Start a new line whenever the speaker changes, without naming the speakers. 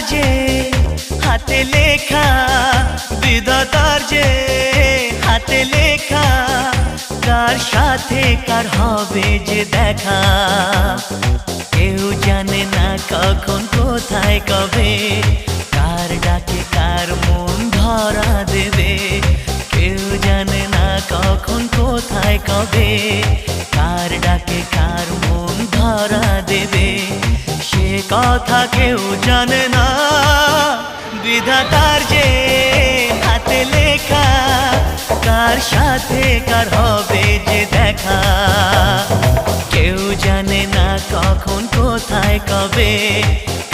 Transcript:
যে হাতে লেখা, বিধাতার যে হাতে লেখা, কার সাথে কার হবে যে দেখা। কেউ জানে না কখন কোথায় কবে, কার ডাকে কার মন ধরা দেবে। কেউ জানে না কখন কোথায় কবে, কার ডাকে কার মন ধরা দেবে। সে কথা কেউ জানে না, বিধাতার যে হাতে লেখা, কার সাথে কার হবে যে দেখা। কেউ জানে না কখন কোথায় কবে।